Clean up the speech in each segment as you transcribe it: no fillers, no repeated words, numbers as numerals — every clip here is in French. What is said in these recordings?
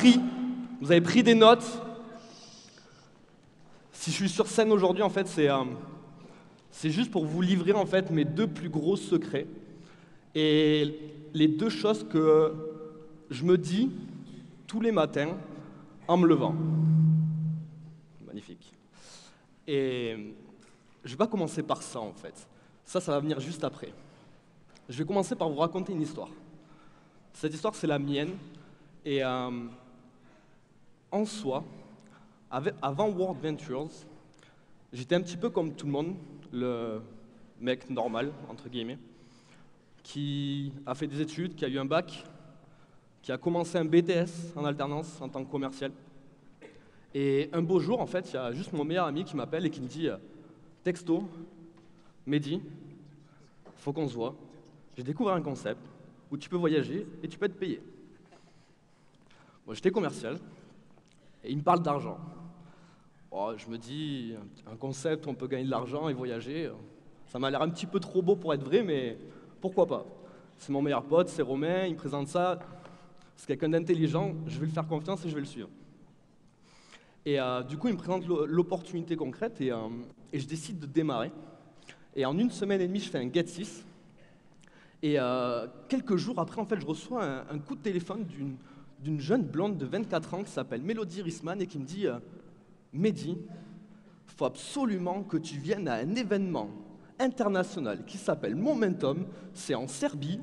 appris, vous avez pris des notes. Si je suis sur scène aujourd'hui, en fait, c'est juste pour vous livrer en fait mes deux plus gros secrets et les deux choses que je me dis tous les matins en me levant. Magnifique. Et je vais pas commencer par ça en fait. Ça va venir juste après. Je vais commencer par vous raconter une histoire. Cette histoire, c'est la mienne. Et en soi, avant World Ventures, j'étais un petit peu comme tout le monde, le mec normal, entre guillemets, qui a fait des études, qui a eu un bac, qui a commencé un BTS en alternance en tant que commercial. Et un beau jour, en fait, il y a juste mon meilleur ami qui m'appelle et qui me dit « Texto, Mehdi, faut qu'on se voit. J'ai découvert un concept où tu peux voyager et tu peux être payé. » Moi, j'étais commercial et il me parle d'argent. Oh, je me dis, un concept où on peut gagner de l'argent et voyager, ça m'a l'air un petit peu trop beau pour être vrai, mais pourquoi pas? C'est mon meilleur pote, c'est Romain, il me présente ça. C'est quelqu'un d'intelligent, je vais lui faire confiance et je vais le suivre. Et du coup, il me présente l'opportunité concrète et je décide de démarrer. Et en 1 semaine et demie, je fais un Get 6. Et quelques jours après, en fait, je reçois un coup de téléphone d'une jeune blonde de 24 ans qui s'appelle Mélodie Risman et qui me dit Mehdi, il faut absolument que tu viennes à un événement international qui s'appelle Momentum, c'est en Serbie,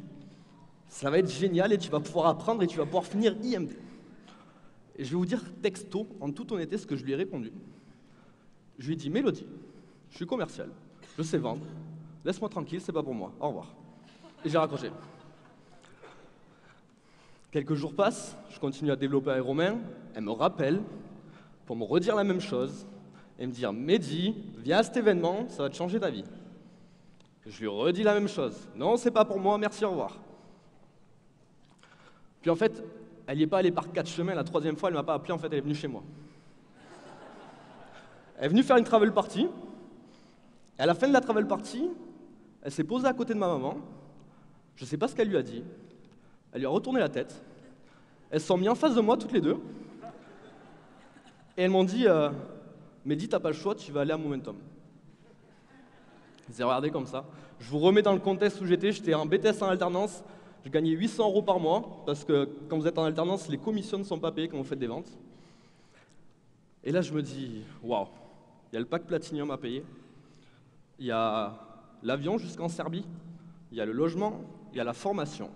ça va être génial et tu vas pouvoir apprendre et tu vas pouvoir finir IMD. Et je vais vous dire texto, en toute honnêteté, ce que je lui ai répondu. Je lui ai dit Mélodie, je suis commercial, je sais vendre, laisse-moi tranquille, c'est pas pour moi, au revoir. Et j'ai raccroché. Quelques jours passent, je continue à développer avec Romain, elle me rappelle pour me redire la même chose et me dire « Mehdi, viens à cet événement, ça va te changer ta vie ». Je lui redis la même chose « Non, c'est pas pour moi, merci, au revoir ». Puis en fait, elle n'y est pas allée par 4 chemins, la 3e fois, elle ne m'a pas appelé, en fait, elle est venue chez moi. Elle est venue faire une travel party, et à la fin de la travel party, elle s'est posée à côté de ma maman, je ne sais pas ce qu'elle lui a dit, elle lui a retourné la tête, elles se sont mises en face de moi toutes les deux, et elles m'ont dit Mehdi, t'as pas le choix, tu vas aller à Momentum. Je les ai regardés comme ça. Je vous remets dans le contexte où j'étais en BTS en alternance, je gagnais 800 € par mois, parce que quand vous êtes en alternance, les commissions ne sont pas payées quand vous faites des ventes. Et là, je me dis, waouh, il y a le pack Platinum à payer, il y a l'avion jusqu'en Serbie, il y a le logement, il y a la formation.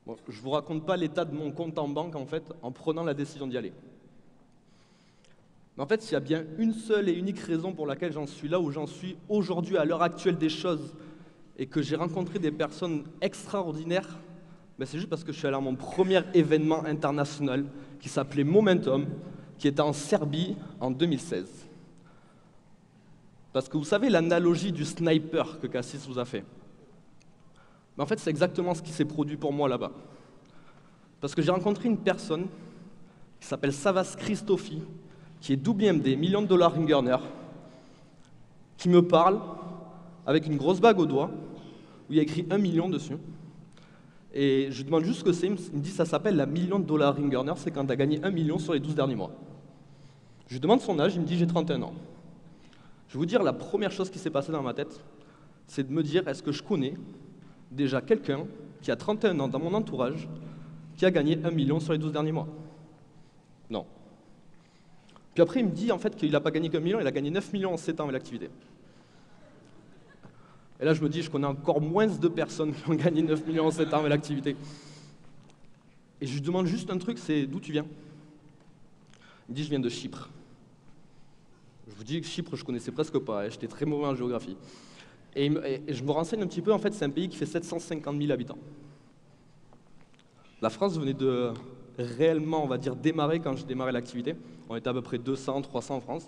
Bon, je ne vous raconte pas l'état de mon compte en banque, en fait, en prenant la décision d'y aller. Mais en fait, il y a bien une seule et unique raison pour laquelle j'en suis là où j'en suis aujourd'hui, à l'heure actuelle des choses, et que j'ai rencontré des personnes extraordinaires, ben c'est juste parce que je suis allé à mon premier événement international qui s'appelait Momentum, qui était en Serbie en 2016. Parce que vous savez l'analogie du sniper que Cassis vous a fait. Mais en fait, c'est exactement ce qui s'est produit pour moi là-bas. Parce que j'ai rencontré une personne qui s'appelle Savas Christofi, qui est WMD, million de dollars ring earner, qui me parle avec une grosse bague au doigt, où il y a écrit 1 million dessus. Et je lui demande juste ce que c'est, il me dit ça s'appelle la million de dollars ring earner, c'est quand tu as gagné 1 million sur les 12 derniers mois. Je lui demande son âge, il me dit j'ai 31 ans. Je vais vous dire la première chose qui s'est passée dans ma tête, c'est de me dire est-ce que je connais déjà quelqu'un qui a 31 ans dans mon entourage qui a gagné 1 million sur les 12 derniers mois? Non. Puis après, il me dit en fait qu'il n'a pas gagné qu'un million, il a gagné 9 millions en 7 ans avec l'activité. Et là, je me dis, je connais encore moins de personnes qui ont gagné 9 millions en 7 ans avec l'activité. Et je lui demande juste un truc, c'est d'où tu viens? Il me dit, je viens de Chypre. Je vous dis que Chypre, je connaissais presque pas, j'étais très mauvais en géographie. Et je me renseigne un petit peu, en fait, c'est un pays qui fait 750 000 habitants. La France venait de réellement, on va dire, démarrer quand j'ai démarré l'activité. On était à peu près 200, 300 en France.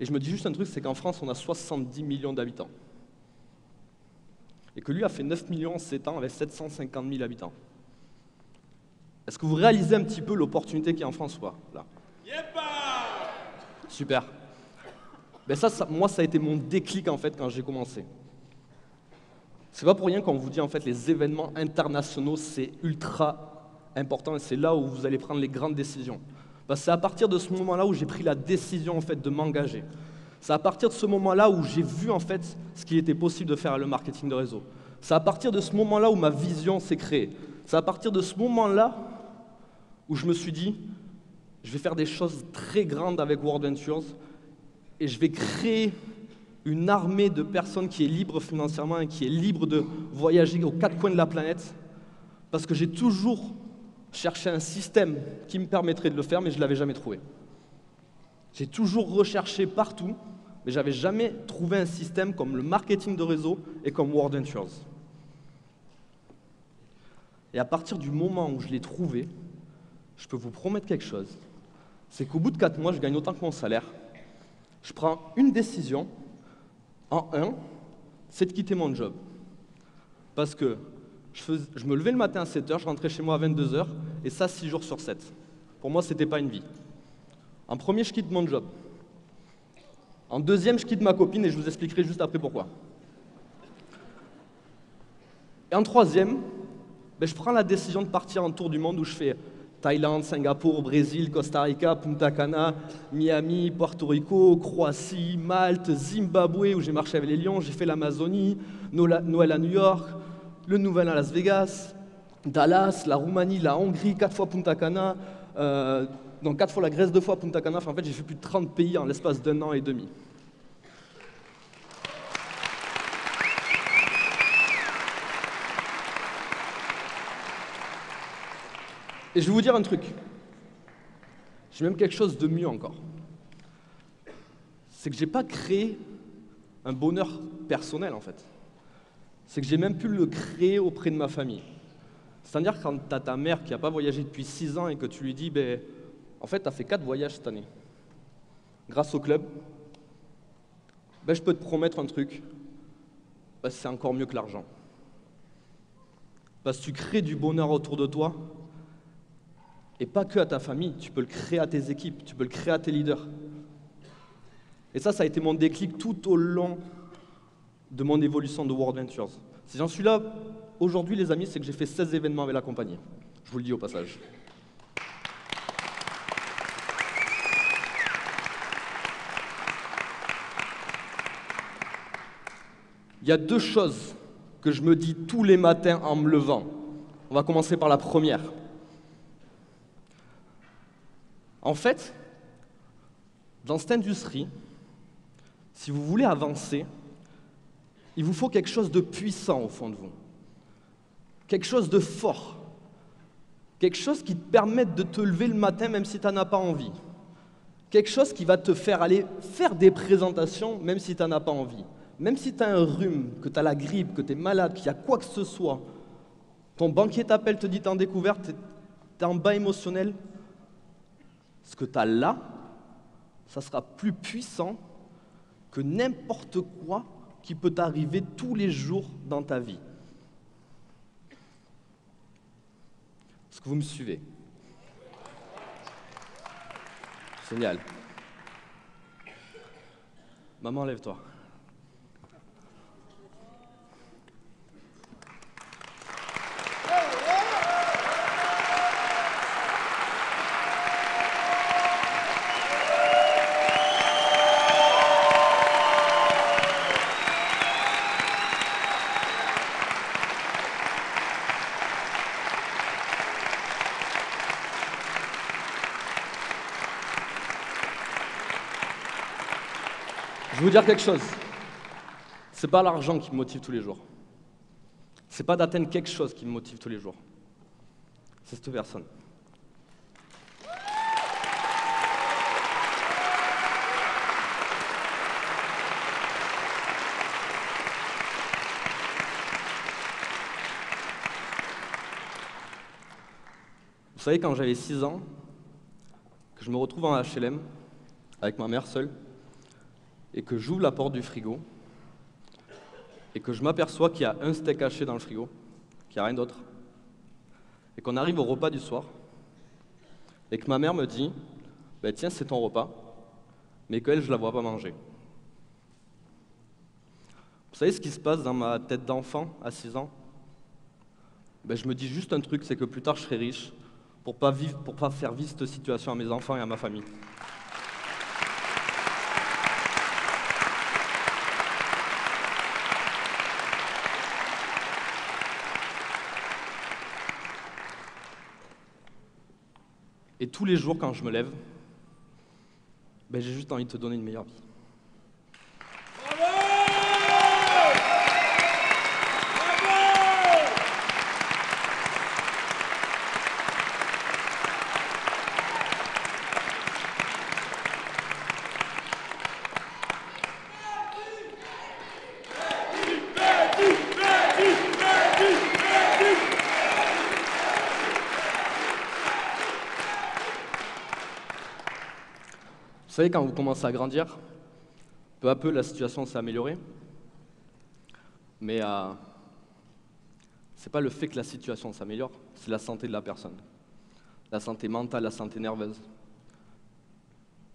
Et je me dis juste un truc, c'est qu'en France, on a 70 millions d'habitants. Et que lui a fait 9 millions en 7 ans avec 750 000 habitants. Est-ce que vous réalisez un petit peu l'opportunité qu'il y a en France ou pas, là? Super. Ben moi, ça a été mon déclic en fait quand j'ai commencé. C'est pas pour rien qu'on vous dit en fait les événements internationaux, c'est ultra important et c'est là où vous allez prendre les grandes décisions. Parce que c'est à partir de ce moment-là où j'ai pris la décision en fait, de m'engager. C'est à partir de ce moment-là où j'ai vu en fait, ce qu'il était possible de faire avec le marketing de réseau. C'est à partir de ce moment-là où ma vision s'est créée. C'est à partir de ce moment-là où je me suis dit, je vais faire des choses très grandes avec World Ventures et je vais créer une armée de personnes qui est libre financièrement et qui est libre de voyager aux quatre coins de la planète parce que j'ai toujours cherché un système qui me permettrait de le faire, mais je ne l'avais jamais trouvé. J'ai toujours recherché partout, mais je n'avais jamais trouvé un système comme le marketing de réseau et comme World Ventures. Et à partir du moment où je l'ai trouvé, je peux vous promettre quelque chose, c'est qu'au bout de 4 mois, je gagne autant que mon salaire. Je prends une décision, c'est de quitter mon job. Parce que je me levais le matin à 7h, je rentrais chez moi à 22h, et ça 6 jours sur 7. Pour moi, ce n'était pas une vie. En premier, je quitte mon job. En deuxième, je quitte ma copine, et je vous expliquerai juste après pourquoi. Et en troisième, je prends la décision de partir en tour du monde où je fais Thaïlande, Singapour, Brésil, Costa Rica, Punta Cana, Miami, Porto Rico, Croatie, Malte, Zimbabwe, où j'ai marché avec les lions, j'ai fait l'Amazonie, Noël à New York, le Nouvel An à Las Vegas, Dallas, la Roumanie, la Hongrie, 4 fois Punta Cana, donc 4 fois la Grèce, 2 fois Punta Cana. Enfin, en fait, j'ai fait plus de 30 pays en l'espace d'1 an et demi. Et je vais vous dire un truc. J'ai même quelque chose de mieux encore. C'est que je n'ai pas créé un bonheur personnel, en fait. C'est que j'ai même pu le créer auprès de ma famille. C'est-à-dire quand tu as ta mère qui n'a pas voyagé depuis 6 ans et que tu lui dis, en fait, tu as fait 4 voyages cette année. Grâce au club, je peux te promettre un truc. C'est encore mieux que l'argent. Parce que tu crées du bonheur autour de toi. Et pas que à ta famille, tu peux le créer à tes équipes, tu peux le créer à tes leaders. Et ça a été mon déclic tout au long de mon évolution de World Ventures. Si j'en suis là aujourd'hui, les amis, c'est que j'ai fait 16 événements avec la compagnie. Je vous le dis au passage. Il y a 2 choses que je me dis tous les matins en me levant. On va commencer par la première. En fait, dans cette industrie, si vous voulez avancer, il vous faut quelque chose de puissant au fond de vous. Quelque chose de fort. Quelque chose qui te permette de te lever le matin même si tu n'en as pas envie. Quelque chose qui va te faire aller faire des présentations même si tu n'en as pas envie. Même si tu as un rhume, que tu as la grippe, que tu es malade, qu'il y a quoi que ce soit, ton banquier t'appelle, te dit t'es en découverte, tu es en bas émotionnel, ce que tu as là, ça sera plus puissant que n'importe quoi qui peut t'arriver tous les jours dans ta vie. Est-ce que vous me suivez? Génial. Maman, lève-toi. Je vais vous dire quelque chose. C'est pas l'argent qui me motive tous les jours. C'est pas d'atteindre quelque chose qui me motive tous les jours. C'est cette personne. Vous savez, quand j'avais 6 ans, que je me retrouve en HLM, avec ma mère seule, et que j'ouvre la porte du frigo, et que je m'aperçois qu'il y a un steak haché dans le frigo, qu'il n'y a rien d'autre, et qu'on arrive au repas du soir, et que ma mère me dit « Tiens, c'est ton repas », mais qu'elle, je ne la vois pas manger. Vous savez ce qui se passe dans ma tête d'enfant à 6 ans? Je me dis juste un truc, c'est que plus tard je serai riche, pour pas faire vivre cette situation à mes enfants et à ma famille. Et tous les jours, quand je me lève, j'ai juste envie de te donner une meilleure vie. Vous savez, quand vous commencez à grandir, peu à peu, la situation s'est améliorée. Mais c'est pas le fait que la situation s'améliore, c'est la santé de la personne. La santé mentale, la santé nerveuse.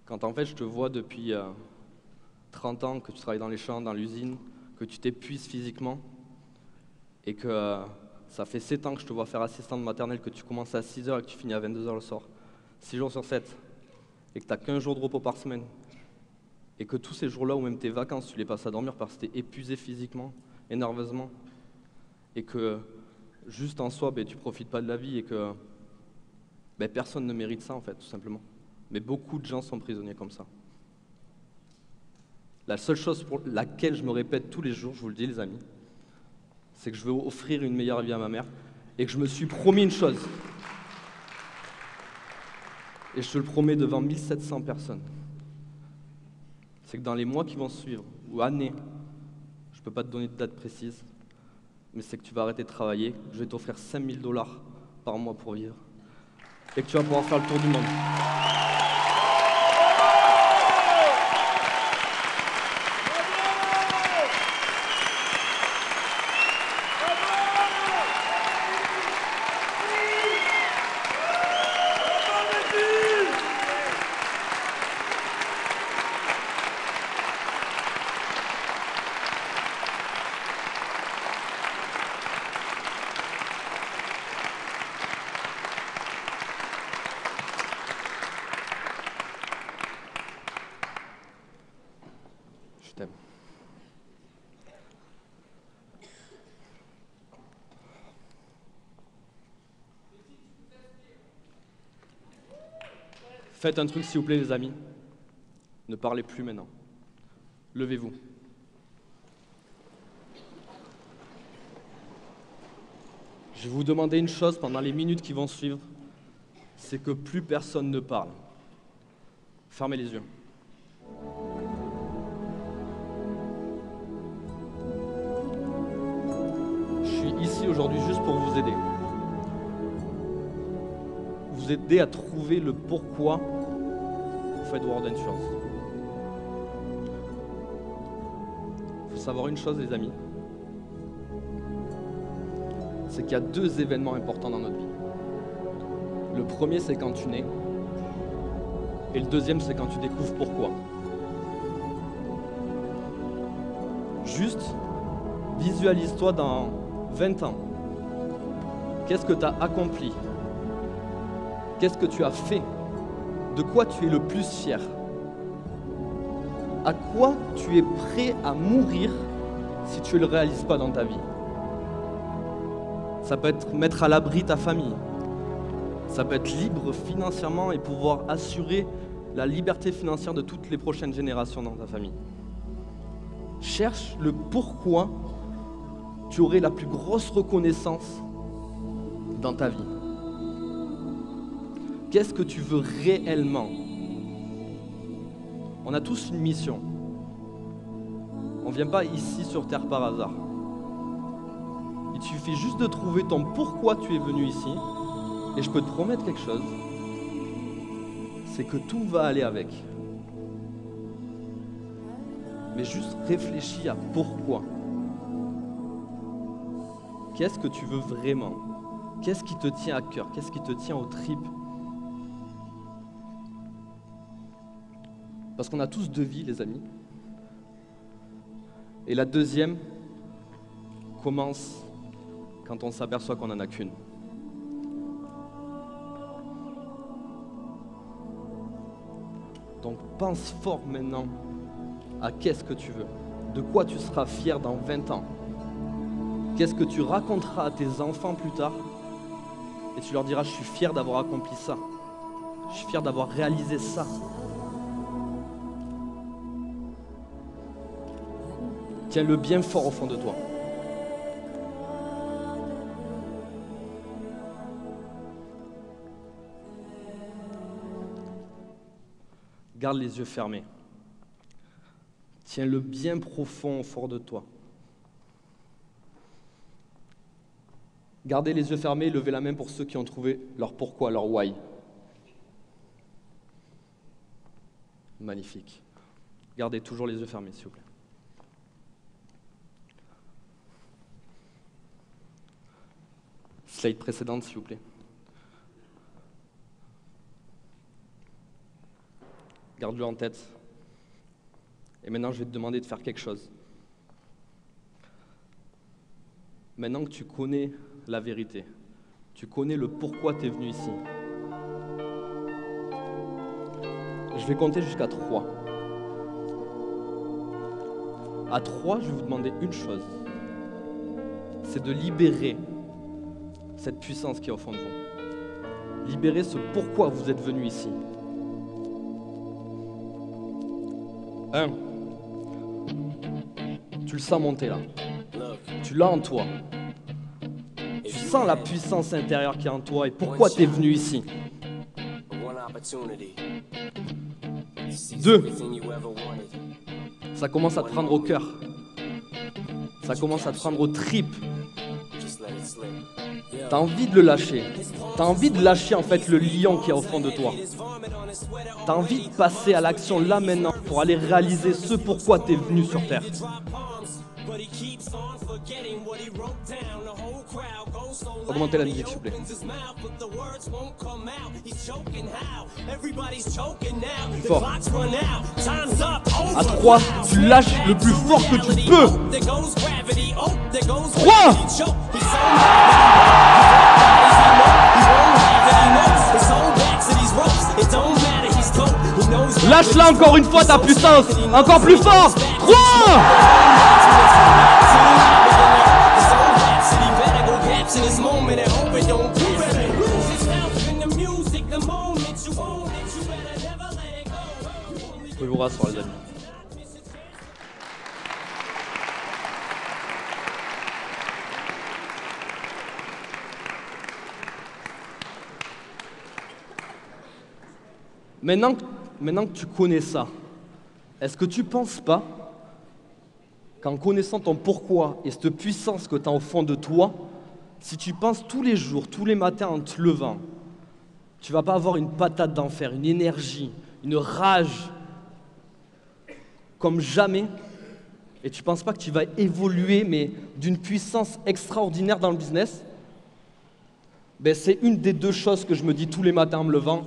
Quand en fait, je te vois depuis 30 ans que tu travailles dans les champs, dans l'usine, que tu t'épuises physiquement, et que ça fait 7 ans que je te vois faire assistante maternelle, que tu commences à 6 heures et que tu finis à 22 heures le soir, 6 jours sur 7, et que tu n'as qu'un jour de repos par semaine, et que tous ces jours-là, ou même tes vacances, tu les passes à dormir parce que tu es épuisé physiquement et nerveusement, et que juste en soi, tu ne profites pas de la vie, et que personne ne mérite ça en fait, tout simplement. Mais beaucoup de gens sont prisonniers comme ça. La seule chose pour laquelle je me répète tous les jours, je vous le dis les amis, c'est que je veux offrir une meilleure vie à ma mère, et que je me suis promis une chose. Et je te le promets devant 1700 personnes. C'est que dans les mois qui vont suivre, ou années, je ne peux pas te donner de date précise, mais c'est que tu vas arrêter de travailler, je vais t'offrir 5000 $ par mois pour vivre, et que tu vas pouvoir faire le tour du monde. Je t'aime. Faites un truc s'il vous plaît les amis. Ne parlez plus maintenant. Levez-vous. Je vais vous demander une chose pendant les minutes qui vont suivre, c'est que plus personne ne parle. Fermez les yeux. Je suis ici aujourd'hui juste pour vous aider. Vous aider à trouver le pourquoi vous faites World Insurance. Il faut savoir une chose les amis, c'est qu'il y a 2 événements importants dans notre vie. Le premier c'est quand tu nais, et le deuxième c'est quand tu découvres pourquoi. Juste, visualise-toi dans 20 ans. Qu'est-ce que tu as accompli? Qu'est-ce que tu as fait? De quoi tu es le plus fier? À quoi tu es prêt à mourir si tu ne le réalises pas dans ta vie? Ça peut être mettre à l'abri ta famille. Ça peut être libre financièrement et pouvoir assurer la liberté financière de toutes les prochaines générations dans ta famille. Cherche le pourquoi tu aurais la plus grosse reconnaissance dans ta vie. Qu'est-ce que tu veux réellement? On a tous une mission. On ne vient pas ici sur Terre par hasard. Il suffit juste de trouver ton pourquoi tu es venu ici. Et je peux te promettre quelque chose, c'est que tout va aller avec. Mais juste réfléchis à pourquoi. Qu'est-ce que tu veux vraiment? Qu'est-ce qui te tient à cœur? Qu'est-ce qui te tient aux tripes? Parce qu'on a tous 2 vies, les amis. Et la deuxième commence quand on s'aperçoit qu'on n'en a qu'une. Donc pense fort maintenant à qu'est-ce que tu veux, de quoi tu seras fier dans 20 ans, qu'est-ce que tu raconteras à tes enfants plus tard, et tu leur diras, je suis fier d'avoir accompli ça, je suis fier d'avoir réalisé ça. Tiens-le bien fort au fond de toi. Garde les yeux fermés. Tiens-le bien profond au fond de toi. Gardez les yeux fermés, levez la main pour ceux qui ont trouvé leur pourquoi, leur why. Magnifique. Gardez toujours les yeux fermés, s'il vous plaît. Slide précédente, s'il vous plaît. Garde-le en tête. Et maintenant, je vais te demander de faire quelque chose. Maintenant que tu connais la vérité, tu connais le pourquoi tu es venu ici, je vais compter jusqu'à 3. À 3, je vais vous demander une chose. C'est de libérer cette puissance qui est au fond de vous. Libérer ce pourquoi vous êtes venu ici. 1. Tu le sens monter là. Tu l'as en toi. Tu sens la puissance intérieure qui est en toi et pourquoi tu es venu ici. 2. Ça commence à te prendre au cœur. Ça commence à te prendre aux tripes. T'as envie de le lâcher. T'as envie de lâcher en fait le lion qui est au fond de toi. T'as envie de passer à l'action là maintenant pour aller réaliser ce pourquoi t'es venu sur Terre. Augmentez la musique s'il vous plaît. Fort. À 3, tu lâches le plus fort que tu peux. 3. Lâche-la encore une fois ta puissance. Encore plus fort. 3. Vous pouvez vous rasseoir les amis. Maintenant que tu connais ça, est-ce que tu ne penses pas qu'en connaissant ton pourquoi et cette puissance que tu as au fond de toi, si tu penses tous les jours, tous les matins en te levant, tu ne vas pas avoir une patate d'enfer, une énergie, une rage comme jamais, et tu ne penses pas que tu vas évoluer, mais d'une puissance extraordinaire dans le business? Ben, c'est une des 2 choses que je me dis tous les matins en me levant.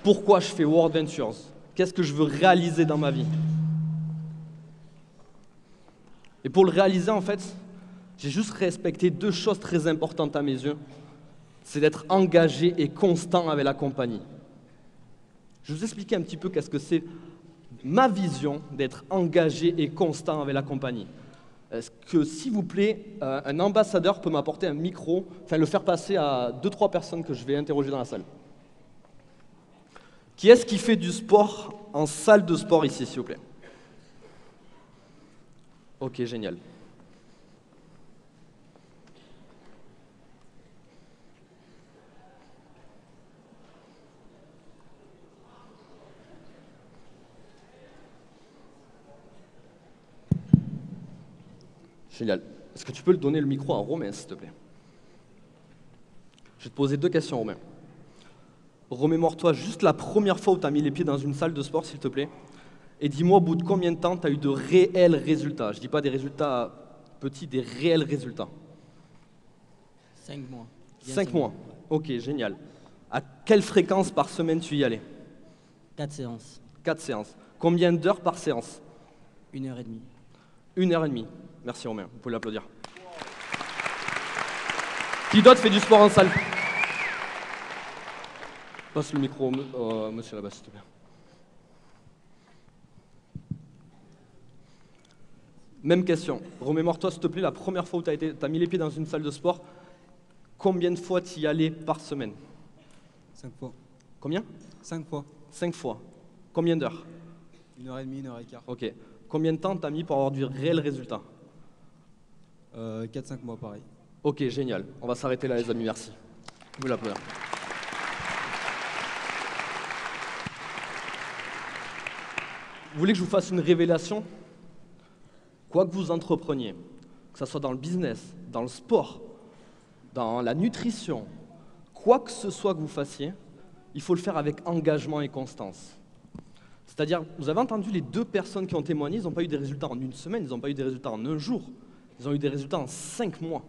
Pourquoi je fais World Ventures? Qu'est-ce que je veux réaliser dans ma vie? Et pour le réaliser, en fait, j'ai juste respecté 2 choses très importantes à mes yeux. C'est d'être engagé et constant avec la compagnie. Je vais vous expliquer un petit peu qu'est-ce que c'est ma vision d'être engagé et constant avec la compagnie. Est-ce que, s'il vous plaît, un ambassadeur peut m'apporter un micro, enfin le faire passer à 2-3 personnes que je vais interroger dans la salle? Qui est-ce qui fait du sport en salle de sport ici, s'il vous plaît? Ok, génial. Génial. Est-ce que tu peux le donner le micro à Romain, s'il te plaît? Je vais te poser 2 questions, Romain. Remémore-toi juste la première fois où tu as mis les pieds dans une salle de sport, s'il te plaît, et dis-moi au bout de combien de temps tu as eu de réels résultats. Je ne dis pas des résultats petits, des réels résultats. 5 mois. 5 mois. Ok, génial. À quelle fréquence par semaine tu y allais? 4 séances. 4 séances. Combien d'heures par séance? 1h30. 1h30. Merci Romain, vous pouvez l'applaudir. Qui d'autre fait du sport en salle? Passe le micro au monsieur là-bas, s'il te plaît. Même question. Remémore-toi, s'il te plaît, la première fois où tu as mis les pieds dans une salle de sport, combien de fois tu y allais par semaine? 5 fois. Combien? 5 fois. 5 fois. Combien d'heures? 1h30, 1h15. Ok. Combien de temps tu as mis pour avoir du réel résultat? 4-5 mois, pareil. Ok, génial. On va s'arrêter là, les amis, merci. Vous l'applaudir. Vous voulez que je vous fasse une révélation? Quoi que vous entrepreniez, que ce soit dans le business, dans le sport, dans la nutrition, quoi que ce soit que vous fassiez, il faut le faire avec engagement et constance. C'est-à-dire, vous avez entendu les 2 personnes qui ont témoigné, ils n'ont pas eu des résultats en 1 semaine, ils n'ont pas eu des résultats en 1 jour, ils ont eu des résultats en 5 mois.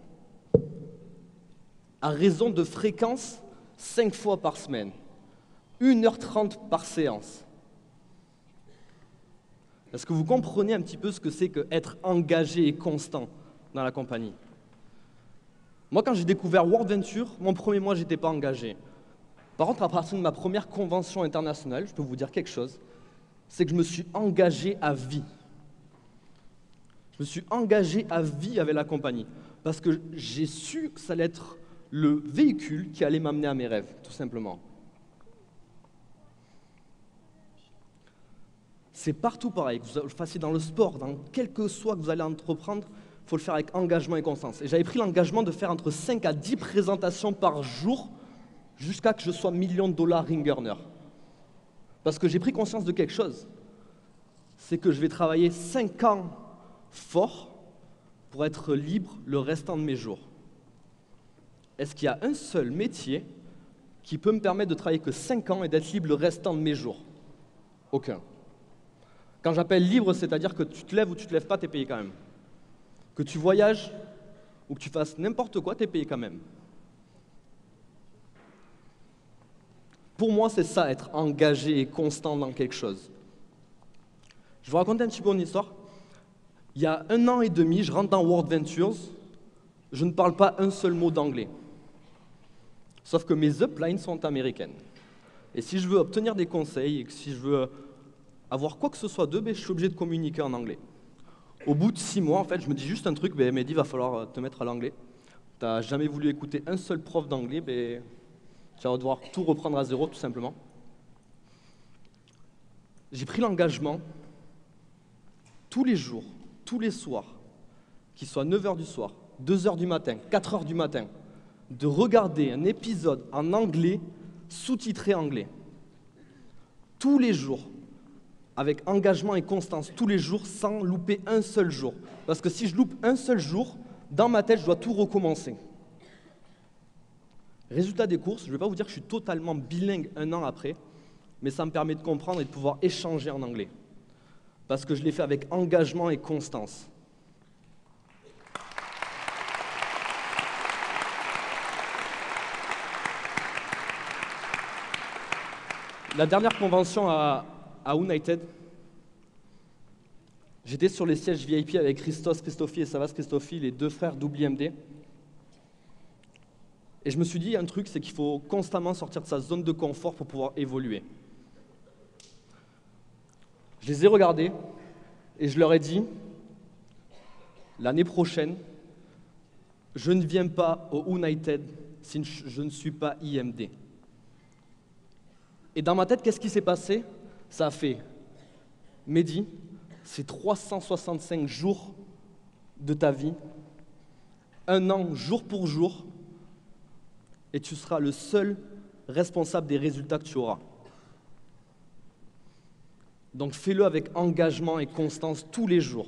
À raison de fréquence, 5 fois par semaine, 1h30 par séance. Est-ce que vous comprenez un petit peu ce que c'est qu'être engagé et constant dans la compagnie? Moi, quand j'ai découvert World Venture, mon premier mois, je n'étais pas engagé. Par contre, à partir de ma première convention internationale, je peux vous dire quelque chose, c'est que je me suis engagé à vie. Je me suis engagé à vie avec la compagnie parce que j'ai su que ça allait être le véhicule qui allait m'amener à mes rêves, tout simplement. C'est partout pareil, que vous le fassiez dans le sport, dans quel que soit que vous allez entreprendre, il faut le faire avec engagement et constance. Et j'avais pris l'engagement de faire entre 5 à 10 présentations par jour jusqu'à que je sois million de dollars ring earner. Parce que j'ai pris conscience de quelque chose, c'est que je vais travailler 5 ans fort pour être libre le restant de mes jours. Est-ce qu'il y a un seul métier qui peut me permettre de travailler que 5 ans et d'être libre le restant de mes jours? Aucun. Quand j'appelle libre, c'est-à-dire que tu te lèves ou tu te lèves pas, tu es payé quand même. Que tu voyages ou que tu fasses n'importe quoi, tu es payé quand même. Pour moi, c'est ça, être engagé et constant dans quelque chose. Je vais vous raconter un petit peu une histoire. Il y a 1 an et demi, je rentre dans World Ventures, je ne parle pas un seul mot d'anglais. Sauf que mes uplines sont américaines. Et si je veux obtenir des conseils et que si je veux avoir quoi que ce soit d'eux, je suis obligé de communiquer en anglais. Au bout de 6 mois, en fait, je me dis juste un truc, Mehdi, il va falloir te mettre à l'anglais. Tu n'as jamais voulu écouter un seul prof d'anglais, tu vas devoir tout reprendre à zéro, tout simplement. J'ai pris l'engagement, tous les jours, tous les soirs, qu'il soit 9h du soir, 2h du matin, 4h du matin, de regarder un épisode en anglais, sous-titré anglais. Tous les jours, avec engagement et constance, tous les jours, sans louper un seul jour. Parce que si je loupe un seul jour, dans ma tête, je dois tout recommencer. Résultat des courses, je ne vais pas vous dire que je suis totalement bilingue 1 an après, mais ça me permet de comprendre et de pouvoir échanger en anglais. Parce que je l'ai fait avec engagement et constance. La dernière convention à United, j'étais sur les sièges VIP avec Christos Christofi et Savas Christofi, les 2 frères d'WMD. Et je me suis dit un truc, c'est qu'il faut constamment sortir de sa zone de confort pour pouvoir évoluer. Je les ai regardés et je leur ai dit, l'année prochaine, je ne viens pas au United si je ne suis pas IMD. Et dans ma tête, qu'est-ce qui s'est passé? Ça a fait, Mehdi, c'est 365 jours de ta vie, 1 an jour pour jour, et tu seras le seul responsable des résultats que tu auras. Donc fais-le avec engagement et constance tous les jours.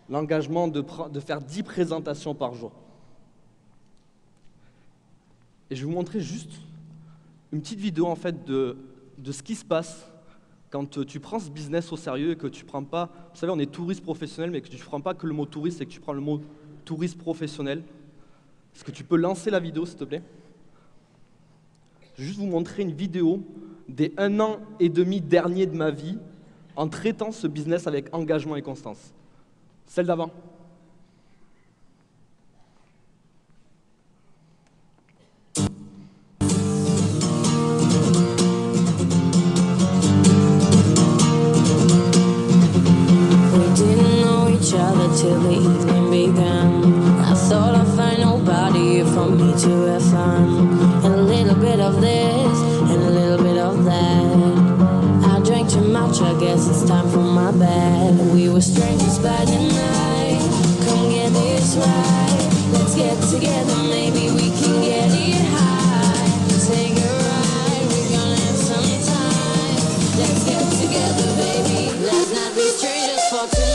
L'engagement de faire 10 présentations par jour. Et je vais vous montrer juste une petite vidéo en fait de ce qui se passe quand tu prends ce business au sérieux et que tu prends pas, vous savez, on est touriste professionnel, mais que tu ne prends pas que le mot touriste et que tu prends le mot touriste professionnel. Est-ce que tu peux lancer la vidéo, s'il te plaît? Je vais juste vous montrer une vidéo des 1 an et demi derniers de ma vie en traitant ce business avec engagement et constance. Celle d'avant. We didn't know much, I guess it's time for my bed. We were strangers by the night. Come get this right. Let's get together, maybe we can get it high. Take a ride, we're gonna have some time. Let's get together, baby. Let's not be strangers for tonight.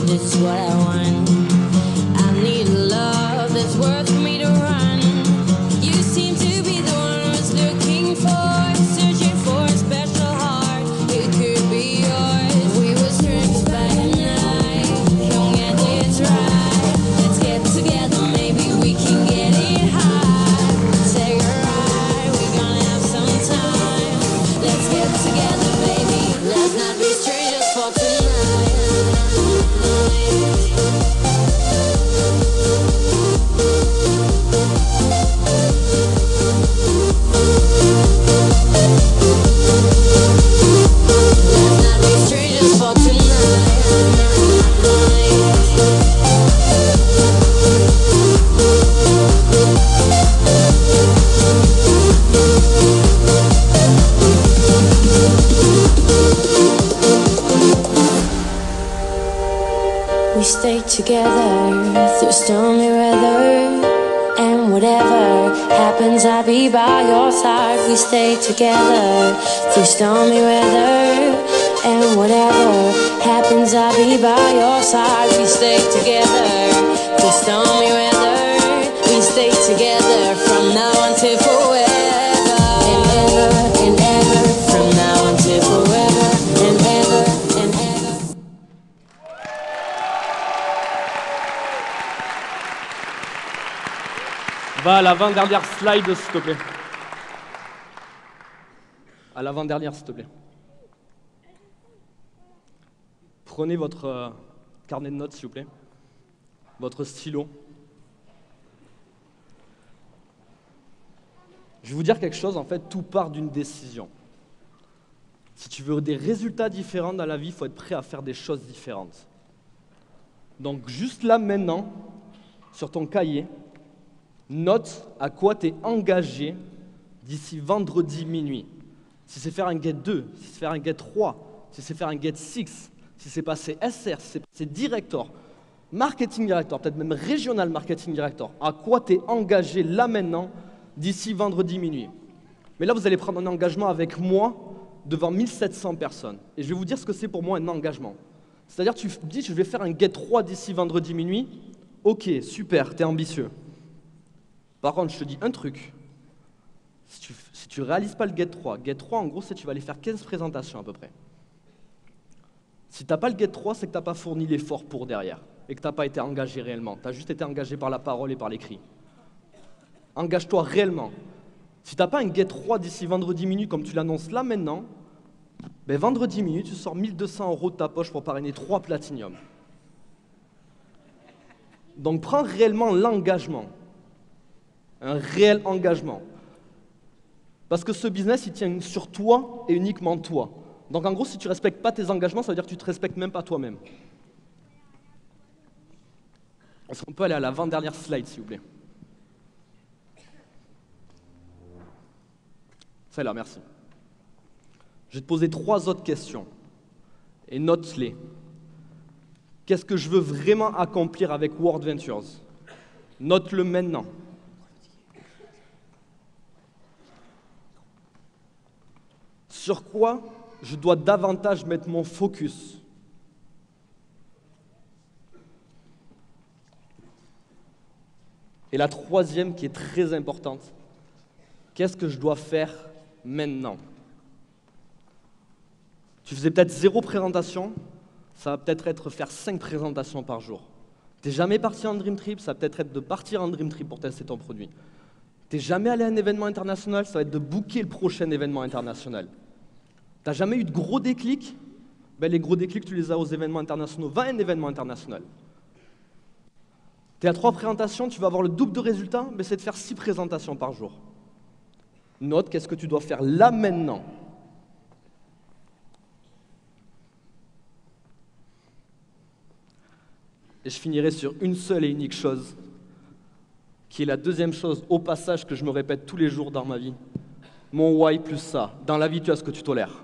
This is what I want. I need love that's worth for me to run. You seem to be the one I was looking for, searching for a special heart. It could be yours. We were strangers by the night. Don't get this right. Let's get together, maybe we can get it high. Take a ride, we're gonna have some time. Let's get together, baby. Let's not be strangers for tonight. We stay together through stormy weather, and whatever happens, I'll be by your side. We stay together through stormy weather, and whatever happens, I'll be by your side. We stay together through stormy weather. We stay together from now until forever, and ever, and ever, from now until forever, and ever, and ever. Va à l'avant-dernière slide, s'il te plaît. À l'avant-dernière, s'il te plaît. Prenez votre carnet de notes, s'il vous plaît. Votre stylo. Je vais vous dire quelque chose, en fait, tout part d'une décision. Si tu veux des résultats différents dans la vie, il faut être prêt à faire des choses différentes. Donc, juste là, maintenant, sur ton cahier, note à quoi tu es engagé d'ici vendredi minuit. Si c'est faire un get 2, si c'est faire un get 3, si c'est faire un get 6, si c'est passer SR, si c'est passer director, marketing director, peut-être même régional marketing director, à quoi tu es engagé là maintenant d'ici vendredi minuit. Mais là, vous allez prendre un engagement avec moi devant 1700 personnes. Et je vais vous dire ce que c'est pour moi un engagement. C'est-à-dire, tu dis, je vais faire un get 3 d'ici vendredi minuit. Ok, super, tu es ambitieux. Par contre, je te dis un truc. Si tu ne réalises pas le get 3, en gros, c'est que tu vas aller faire 15 présentations à peu près. Si tu n'as pas le get 3, c'est que tu n'as pas fourni l'effort pour derrière et que tu n'as pas été engagé réellement. Tu as juste été engagé par la parole et par l'écrit. Engage-toi réellement. Si tu n'as pas un get 3 d'ici vendredi minuit, comme tu l'annonces là maintenant, ben vendredi minuit, tu sors 1200 € de ta poche pour parrainer 3 platinium. Donc prends réellement l'engagement. Un réel engagement. Parce que ce business, il tient sur toi et uniquement toi. Donc en gros, si tu ne respectes pas tes engagements, ça veut dire que tu ne te respectes même pas toi-même. Est-ce qu'on peut aller à l'avant-dernière slide, s'il vous plaît? Celle-là, merci. Je vais te poser 3 autres questions. Et note-les. Qu'est-ce que je veux vraiment accomplir avec World Ventures? Note-le maintenant. Sur quoi je dois davantage mettre mon focus? Et la troisième qui est très importante, qu'est-ce que je dois faire maintenant? Tu faisais peut-être 0 présentation, ça va peut-être être faire 5 présentations par jour. Tu n'es jamais parti en Dream Trip, ça va peut-être être de partir en Dream Trip pour tester ton produit. T'es jamais allé à un événement international, ça va être de booker le prochain événement international. T'as jamais eu de gros déclics? Ben, les gros déclics, tu les as aux événements internationaux. Va à un événement international. T'es à 3 présentations, tu vas avoir le double de résultats, ben, c'est de faire 6 présentations par jour. Note, qu'est-ce que tu dois faire là maintenant? Et je finirai sur une seule et unique chose, qui est la deuxième chose au passage que je me répète tous les jours dans ma vie. Mon why plus ça. Dans la vie, tu as ce que tu tolères.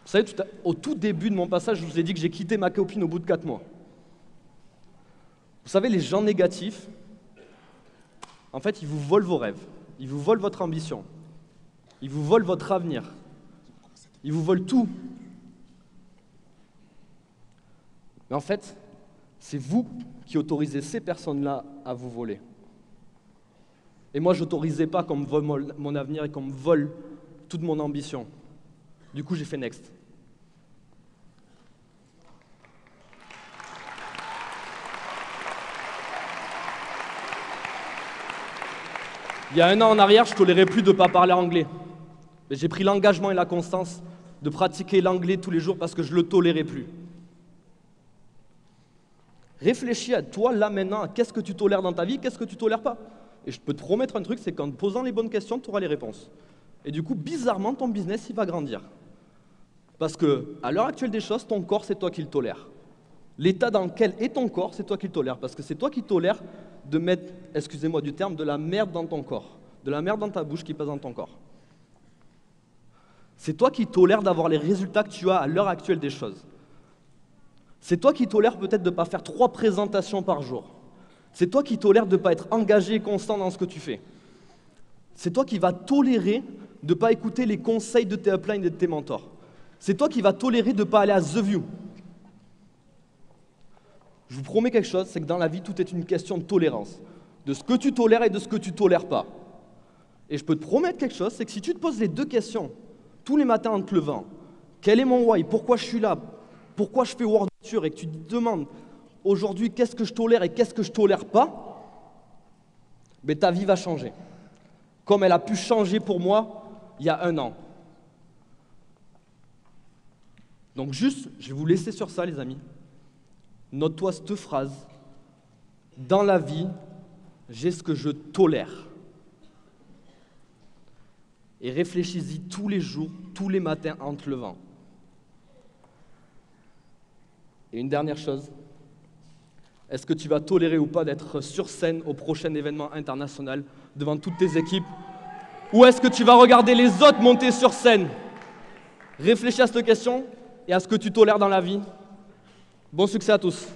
Vous savez, au tout début de mon passage, je vous ai dit que j'ai quitté ma copine au bout de 4 mois. Vous savez, les gens négatifs, en fait, ils vous volent vos rêves, ils vous volent votre ambition, ils vous volent votre avenir, ils vous volent tout. Mais en fait, c'est vous qui autorisez ces personnes-là à vous voler. Et moi, je n'autorisais pas qu'on me vole mon avenir et qu'on me vole toute mon ambition. Du coup, j'ai fait Next. Il y a 1 an en arrière, je ne tolérais plus de ne pas parler anglais. Mais j'ai pris l'engagement et la constance de pratiquer l'anglais tous les jours parce que je ne le tolérais plus. Réfléchis à toi, là, maintenant, à qu'est-ce que tu tolères dans ta vie, qu'est-ce que tu ne tolères pas. Et je peux te promettre un truc, c'est qu'en posant les bonnes questions, tu auras les réponses. Et du coup, bizarrement, ton business, il va grandir. Parce qu'à l'heure actuelle des choses, ton corps, c'est toi qui le tolères. L'état dans lequel est ton corps, c'est toi qui le tolères. Parce que c'est toi qui tolères de mettre, excusez-moi du terme, de la merde dans ton corps. De la merde dans ta bouche qui passe dans ton corps. C'est toi qui tolères d'avoir les résultats que tu as à l'heure actuelle des choses. C'est toi qui tolères peut-être de ne pas faire 3 présentations par jour. C'est toi qui tolères de ne pas être engagé et constant dans ce que tu fais. C'est toi qui vas tolérer de ne pas écouter les conseils de tes uplines et de tes mentors. C'est toi qui vas tolérer de ne pas aller à The View. Je vous promets quelque chose, c'est que dans la vie, tout est une question de tolérance. De ce que tu tolères et de ce que tu ne tolères pas. Et je peux te promettre quelque chose, c'est que si tu te poses les 2 questions, tous les matins en te levant, quel est mon why, pourquoi je suis là, pourquoi je fais World Tour, et que tu te demandes aujourd'hui qu'est-ce que je tolère et qu'est-ce que je ne tolère pas, ben, ta vie va changer. Comme elle a pu changer pour moi il y a 1 an. Donc juste, je vais vous laisser sur ça les amis. Note-toi cette phrase. Dans la vie, j'ai ce que je tolère. Et réfléchis-y tous les jours, tous les matins en te levant. Et une dernière chose, est-ce que tu vas tolérer ou pas d'être sur scène au prochain événement international devant toutes tes équipes? Ou est-ce que tu vas regarder les autres monter sur scène? Réfléchis à cette question et à ce que tu tolères dans la vie. Bon succès à tous.